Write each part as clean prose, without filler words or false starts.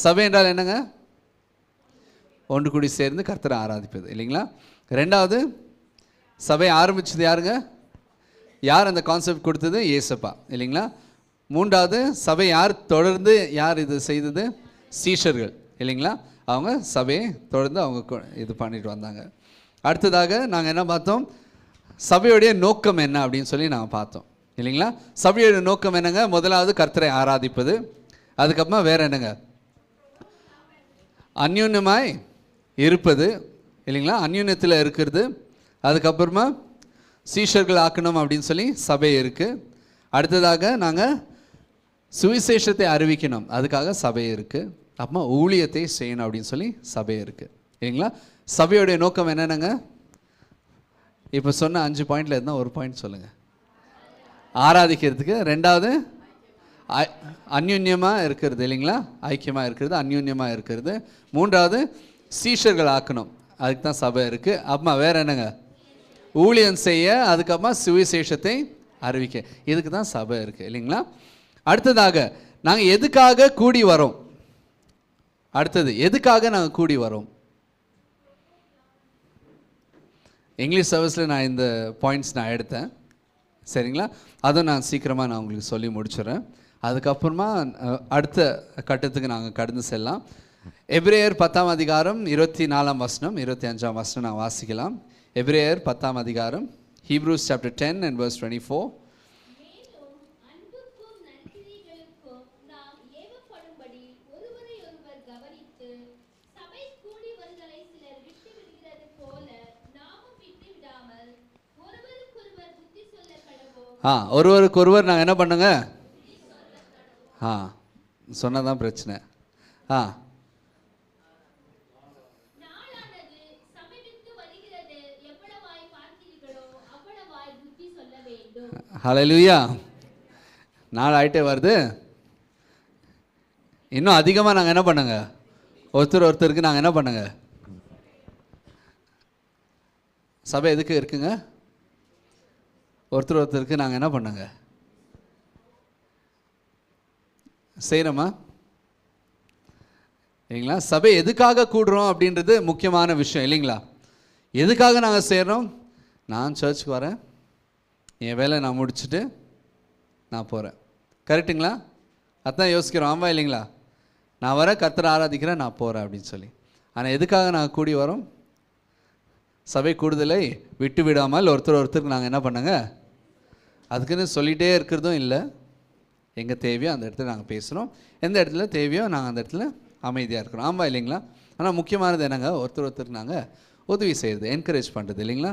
சபை என்றால் என்னங்க? ஒன்று கூடி சேர்ந்து கர்த்தரை ஆராதிப்பது இல்லைங்களா? ரெண்டாவது, சபை ஆரம்பிச்சது யாருங்க? யார் அந்த கான்செப்ட் கொடுத்தது? இயேசப்பா இல்லைங்களா? மூன்றாவது, சபை யார் தொடர்ந்து யார் இது செய்தது? சீஷர்கள் இல்லைங்களா? அவங்க சபையை தொடர்ந்து அவங்க இது பண்ணிட்டு வந்தாங்க. அடுத்ததாக நாங்கள் என்ன பார்த்தோம்? சபையுடைய நோக்கம் என்ன அப்படின்னு சொல்லி நாங்கள் பார்த்தோம் இல்லைங்களா? சபையுடைய நோக்கம் என்னங்க? முதலாவது கர்த்தரை ஆராதிப்பது. அதுக்கப்புறமா வேற என்னங்க? அந்யோன்யமாய் இருப்பது இல்லைங்களா? அந்யோன்யத்தில் இருக்கிறது. அதுக்கப்புறமா சீஷர்கள் ஆக்கணும் அப்படின்னு சொல்லி சபை இருக்குது. அடுத்ததாக நாங்கள் சுவிசேஷத்தை அறிவிக்கணும், அதுக்காக சபை இருக்குது. அப்புறமா ஊழியத்தை செய்யணும் அப்படின்னு சொல்லி சபை இருக்குது இல்லைங்களா? சபையுடைய நோக்கம் என்னென்னங்க? இப்போ சொன்ன 5 பாயிண்டில் இருந்தால் ஒரு பாயிண்ட் சொல்லுங்கள். ஆராதிக்கிறதுக்கு. ரெண்டாவது, அந்யுன்யமாக இருக்கிறது இல்லைங்களா? ஐக்கியமாக இருக்கிறது, அந்யுன்யமாக இருக்கிறது. மூன்றாவது, சீஷர்கள் ஆக்கணும், அதுக்கு தான் சபை இருக்குது. அப்புறமா வேறு என்னங்க? ஊழியம் செய்ய, அதுக்கப்புறமா சுவிசேஷத்தை அறிவிக்க, இதுக்கு தான் சபை இருக்குது இல்லைங்களா? அடுத்ததாக நாங்கள் எதுக்காக கூடி வரோம்? அடுத்தது, எதுக்காக நாங்கள் கூடி வரோம்? இங்கிலீஷ் சர்வீஸில் நான் இந்த பாயிண்ட்ஸ் நான் எடுத்தேன் சரிங்களா? அதுவும் நான் சீக்கிரமாக நான் உங்களுக்கு சொல்லி முடிச்சிடுறேன். அதுக்கப்புறமா அடுத்த கட்டத்துக்கு நாங்கள் கடந்து செல்லலாம். எபிரேயர் 10ஆம் அதிகாரம் 24ஆம் வசனம் 25ஆம் வசனம் நான் வாசிக்கலாம். எபிரேயர் 10ஆம் அதிகாரம், ஹீப்ரூஸ் சாப்டர் 10 and verse 24. ஒருவருக்கு ஒருவர் நாங்கள் என்ன பண்ணுங்க? சொன்னதான் பிரச்சனை. ஹல்லேலூயா. நாள் ஆகிட்டே வருது. இன்னும் அதிகமாக நாங்கள் என்ன பண்ணுங்க? ஒருத்தருக்கு நாங்கள் என்ன பண்ணுங்க? சபை எதுக்கு இருக்குங்க? ஒருத்தருக்கு நாங்கள் என்ன பண்ணுங்க? செய்யணுமா இல்லைங்களா? சபை எதுக்காக கூடுறோம் அப்படின்றது முக்கியமான விஷயம் இல்லைங்களா? எதுக்காக நாங்கள் செய்கிறோம்? நான் சர்ச்சுக்கு வரேன், என் வேலை நான் முடிச்சுட்டு நான் போகிறேன், கரெக்டுங்களா? அதான் யோசிக்கிறோம், ஆமாம் இல்லைங்களா? நான் வரேன், கர்த்தரை ஆராதிக்கிறேன், நான் போகிறேன் அப்படின்னு சொல்லி. ஆனால் எதுக்காக நாங்கள் கூடி வரோம்? சபை கூடுதலை விட்டு விடாமல் ஒருத்தருக்கு நாங்கள் என்ன பண்ணுங்க? அதுக்குன்னு சொல்லிகிட்டே இருக்கிறதும் இல்லை. எங்கே தேவையோ அந்த இடத்துல நாங்கள் பேசுகிறோம், எந்த இடத்துல தேவையோ நாங்கள் அந்த இடத்துல அமைதியாக இருக்கிறோம், ஆமாம் இல்லைங்களா? ஆனால் முக்கியமானது என்னங்க? ஒருத்தருக்கு நாங்கள் உதவி செய்கிறது, என்கரேஜ் பண்ணுறது இல்லைங்களா?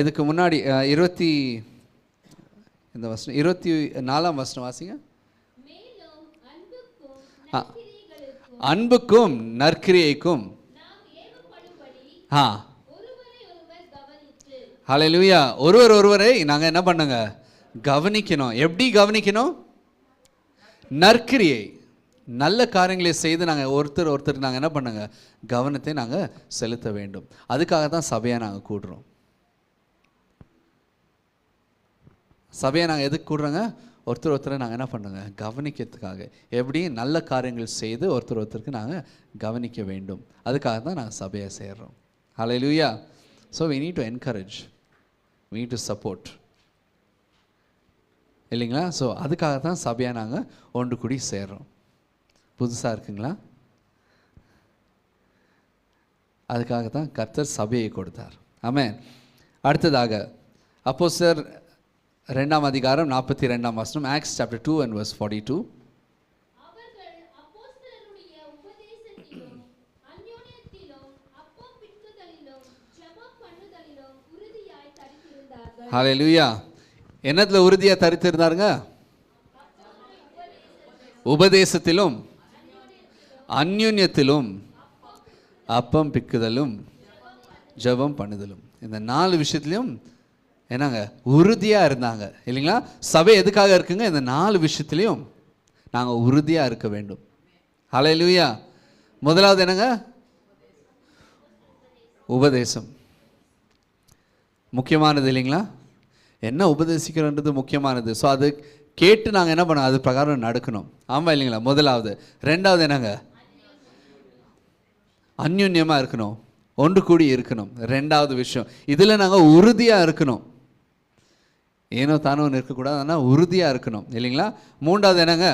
இதுக்கு முன்னாடி 24ஆம் வசனம் வாசிங்க. அன்புக்கும் நற்கிரியைக்கும் ஹல்லேலூயா. ஒருவரை நாங்கள் என்ன பண்ணுங்க? கவனிக்கணும். எப்படி கவனிக்கணும்? நற்கிரியை, நல்ல காரியங்களை செய்து நாங்கள் ஒருத்தருக்கு நாங்கள் என்ன பண்ணுங்க? கவனத்தை நாங்கள் செலுத்த வேண்டும். அதுக்காக தான் சபையாக நாங்கள் கூடுறோம். சபையை நாங்கள் எதுக்கு கூடுறோங்க? ஒருத்தரை நாங்கள் என்ன பண்ணுங்க? கவனிக்கிறதுக்காக. எப்படி நல்ல காரியங்கள் செய்து ஒருத்தருக்கு நாங்கள் கவனிக்க வேண்டும், அதுக்காக தான் நாங்கள் சபையை சேர்றோம். Hallelujah. So we need to encourage, we need to support இல்லைங்களா? ஸோ அதுக்காக தான் சபையாக நாங்கள் ஒன்று கூடி சேர்றோம். புதுசாக இருக்குங்களா? அதுக்காக தான் கர்த்தர் சபையை கொடுத்தார். ஆமென். அடுத்ததாக அப்போஸ்தலர் 2ஆம் அதிகாரம் 42ஆம் வசனம், ஆக்ட்ஸ் சாப்டர் 2 and verse 42. ஹல்லேலூயா. என்னத்துல உறுதியாக தரித்திருந்தாருங்க? உபதேசத்திலும் அந்யோன்யத்திலும் அப்பம் பிக்குதலும் ஜெபம் பண்ணுதலும். இந்த 4 விஷயத்துலையும் என்னங்க? உறுதியாக இருந்தாங்க இல்லைங்களா? சபை எதுக்காக இருக்குங்க? இந்த 4 விஷயத்துலையும் நாங்கள் உறுதியாக இருக்க வேண்டும். ஹல்லேலூயா. முதலாவது என்னங்க? உபதேசம் முக்கியமானது இல்லைங்களா? என்ன உபதேசிக்கிறோன்றது முக்கியமானது. ஸோ அது கேட்டு நாங்கள் என்ன பண்ணோம்? அது பிரகாரம் நடக்கணும், ஆமாம் இல்லைங்களா? முதலாவது. ரெண்டாவது என்னங்க? அந்யுன்யமாக இருக்கணும், ஒன்று கூடி இருக்கணும். ரெண்டாவது விஷயம், இதில் நாங்கள் உறுதியாக இருக்கணும். ஏனோ தானோ இருக்கக்கூடாது, ஆனால் உறுதியாக இருக்கணும் இல்லைங்களா? மூன்றாவது என்னங்க,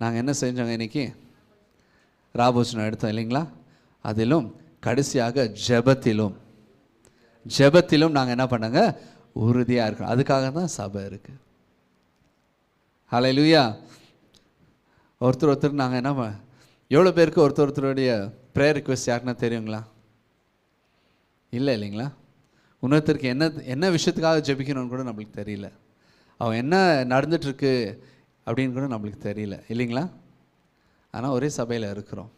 நாங்கள் என்ன செஞ்சோங்க இன்னைக்கு? ராபோஜனம் எடுத்தோம் இல்லைங்களா? அதிலும் கடைசியாக ஜெபத்திலும் நாங்கள் என்ன பண்ணாங்க? உறுதியாக இருக்கணும். அதுக்காக தான் சபை இருக்குது. ஹல்லேலூயா. ஒருத்தர் நாங்கள் என்ன எவ்வளோ பேருக்கு ஒருத்தருடைய ப்ரேயர் ரிக்வெஸ்ட் யாருன்னா தெரியுங்களா? இல்லை இல்லைங்களா? இன்னொருத்தருக்கு என்ன விஷயத்துக்காக ஜெபிக்கணும்னு கூட நம்மளுக்கு தெரியல. அவன் என்ன நடந்துட்டுருக்கு அப்படின்னு கூட நம்மளுக்கு தெரியல இல்லைங்களா? ஆனால் ஒரே சபையில் இருக்கிறோம்.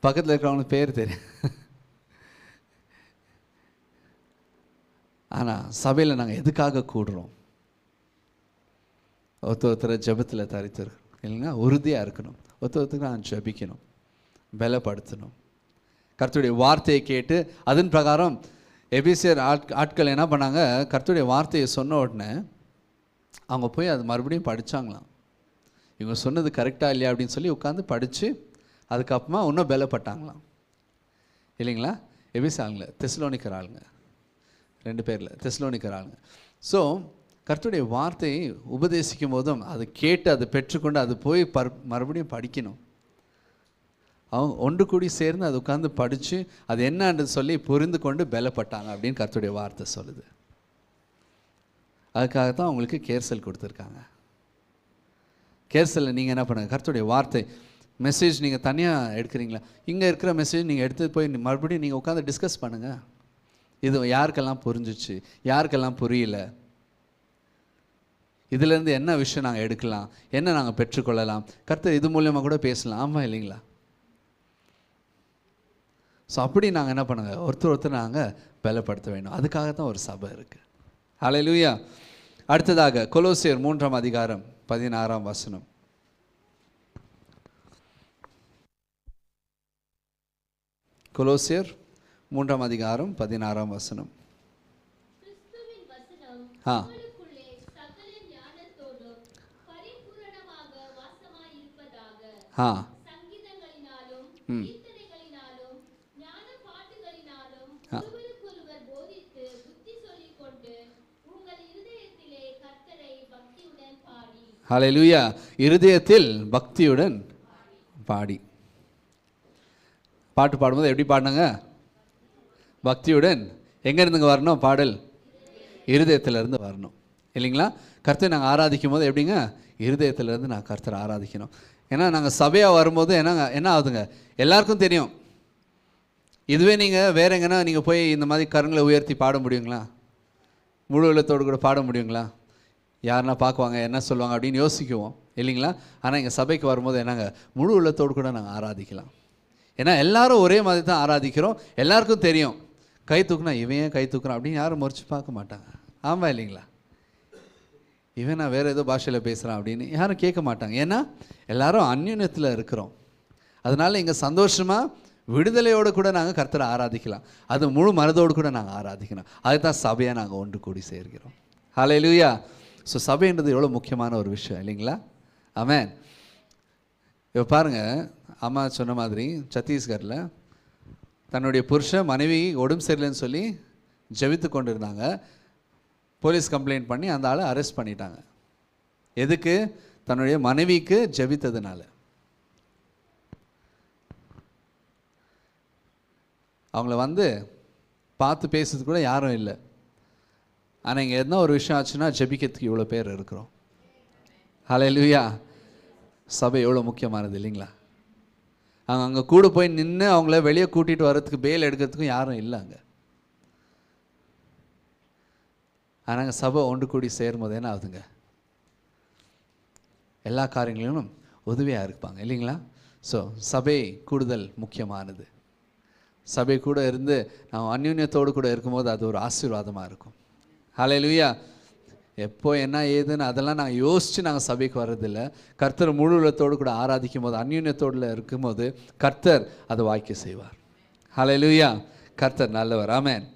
பக்கத்தில் இருக்கிறவங்களுக்கு பேர் தெரியும். ஆனால் சபையில் நாங்கள் எதுக்காக கூடுறோம்? ஒருத்தரை ஜெபத்தில் தரித்திருக்கணும் இல்லைங்களா? உறுதியாக இருக்கணும். ஒருத்தருக்கு நான் ஜெபிக்கணும், பலப்படுத்தணும். கர்த்தருடைய வார்த்தையை கேட்டு அதன் பிரகாரம் எபிசியர் ஆட்கள் என்ன பண்ணாங்க? கர்த்தருடைய வார்த்தையை சொன்ன உடனே அவங்க போய் அது மறுபடியும் படித்தாங்களாம். இவங்க சொன்னது கரெக்டாக இல்லையா அப்படின்னு சொல்லி உட்காந்து படித்து அதுக்கப்புறமா இன்னும் பலப்பட்டாங்களாம் இல்லைங்களா? எபிசி ஆளுங்க, தெசலோனிக்கர் ஆளுங்க, 2 பேரில் தெசலோனிக்கர் ஆளுங்க. ஸோ கர்த்தருடைய வார்த்தையை உபதேசிக்கும் போதும் அதை கேட்டு அதை பெற்றுக்கொண்டு அது போய் மறுபடியும் படிக்கணும். அவங்க ஒன்று கூடி சேர்ந்து அது உட்காந்து படித்து அது என்னன்னு சொல்லி புரிந்து கொண்டு பலப்பட்டாங்க அப்படின்னு கர்த்தருடைய வார்த்தை சொல்லுது. அதுக்காகத்தான் அவங்களுக்கு கேர்சல் கொடுத்துருக்காங்க. கேர்சலில் நீங்கள் என்ன பண்ணுங்கள்? கர்த்தருடைய வார்த்தை மெசேஜ் நீங்கள் தனியாக எடுக்கிறீங்களா? இங்கே இருக்கிற மெசேஜ் நீங்கள் எடுத்து போய் மறுபடியும் நீங்கள் உட்காந்து டிஸ்கஸ் பண்ணுங்கள். இது யாருக்கெல்லாம் புரிஞ்சிச்சு, யாருக்கெல்லாம் புரியல, இதிலேருந்து என்ன விஷயம் நாங்கள் எடுக்கலாம், என்ன நாங்கள் பெற்றுக்கொள்ளலாம், கர்த்தர் இது மூலியமாக கூட பேசலாம். ஆமாம் இல்லைங்களா? ஸோ அப்படி நாங்கள் என்ன பண்ணுங்க? ஒருத்தர் நாங்கள் பலப்படுத்த வேண்டும். அதுக்காகத்தான் ஒரு சபை இருக்குது. ஹல்லேலூயா. அடுத்ததாக கொலோசியர் 3ஆம் அதிகாரம் 16ஆம் வசனம். கொலோசியர் 3ஆம் அதிகாரம் 16ஆம் வசனம். ஹல்லேலூயா. இருதயத்தில் பக்தியுடன் பாடி. பாட்டு பாடும்போது எப்படி பாடினாங்க? பக்தியுடன். எங்கேருந்துங்க வரணும் பாடல்? இருதயத்திலேருந்து வரணும் இல்லைங்களா? கர்த்தரை நாங்கள் ஆராதிக்கும் போது எப்படிங்க? இருதயத்திலேருந்து நான் கர்த்தரை ஆராதிக்கணும். ஏன்னா நாங்கள் சபையாக வரும்போது என்ன ஆகுதுங்க? எல்லாருக்கும் தெரியும். இதுவே நீங்கள் வேற எங்கன்னா நீங்கள் போய் இந்த மாதிரி கரங்களை உயர்த்தி பாட முடியுங்களா? முழு உள்ளத்தோடு கூட பாட முடியுங்களா? யாருன்னா பார்க்குவாங்க, என்ன சொல்லுவாங்க அப்படின்னு யோசிக்குவோம் இல்லைங்களா? ஆனால் எங்கள் சபைக்கு வரும்போது என்னங்க? முழு உள்ளத்தோடு கூட நாங்கள் ஆராதிக்கலாம். ஏன்னா எல்லாரும் ஒரே மாதிரி தான் ஆராதிக்கிறோம். எல்லாருக்கும் தெரியும். கை தூக்குனா இவன் ஏன் கை தூக்குறான் அப்படின்னு யாரும் முறைச்சி பார்க்க மாட்டாங்க. ஆமாம் இல்லைங்களா? இவன் நான் வேறு ஏதோ பாஷையில் பேசுகிறான் அப்படின்னு யாரும் கேட்க மாட்டாங்க. ஏன்னா எல்லாரும் அந்யுன்யத்தில் இருக்கிறோம். அதனால் இங்கே சந்தோஷமாக விடுதலையோடு கூட நாங்கள் கர்த்தரை ஆராதிக்கலாம். அது முழு மனதோடு கூட நாங்கள் ஆராதிக்கணும். அதுதான் சபையாக நாங்கள் ஒன்று கூடி சேர்க்கிறோம். ஹல்லேலூயா. ஸோ சபைன்றது எவ்வளோ முக்கியமான ஒரு விஷயம் இல்லைங்களா? ஆமென். இப்போ பாருங்கள், அம்மா சொன்ன மாதிரி சத்தீஸ்கரில் தன்னுடைய புருஷன் மனைவி உடம்பு சரியில்லைன்னு சொல்லி ஜெபித்து கொண்டு இருந்தாங்க. போலீஸ் கம்ப்ளைண்ட் பண்ணி அந்த ஆளை அரெஸ்ட் பண்ணிட்டாங்க. எதுக்கு? தன்னுடைய மனைவிக்கு ஜெபித்ததுனால. அவங்கள வந்து பார்த்து பேசுறது கூட யாரும் இல்லை. ஆனால் இங்கே எதனா ஒரு விஷயம் ஆச்சுன்னா ஜெபிக்கிறதுக்கு இவ்வளோ பேர் இருக்கிறோம். ஹல்லேலூயா. சபை எவ்வளோ முக்கியமானது இல்லைங்களா? அங்கே கூட போய் நின்று அவங்கள வெளியே கூட்டிகிட்டு வர்றதுக்கு பேல் எடுக்கிறதுக்கும் யாரும் இல்லை அங்கே. ஆனால் சபை ஒன்று கூடி சேரும்போது என்ன ஆகுதுங்க? எல்லா காரியங்களிலும் உதவியாக இருப்பாங்க இல்லைங்களா? ஸோ சபை கூடுதல் முக்கியமானது. சபை கூட இருந்து நாம் அந்யுன்யத்தோடு கூட இருக்கும்போது அது ஒரு ஆசீர்வாதமாக இருக்கும். ஹல்லேலூயா. எப்போ என்ன ஏதுன்னு அதெல்லாம் நாங்கள் யோசித்து நாங்கள் சபைக்கு வர்றதில்லை. கர்த்தர் முழு உள்ளத்தோடு கூட ஆராதிக்கும் போது, அந்யுன்யத்தோடு இருக்கும்போது கர்த்தர் அதை வாய்க்க செய்வார். ஹல்லேலூயா. கர்த்தர் நல்லவர். ஆமென்.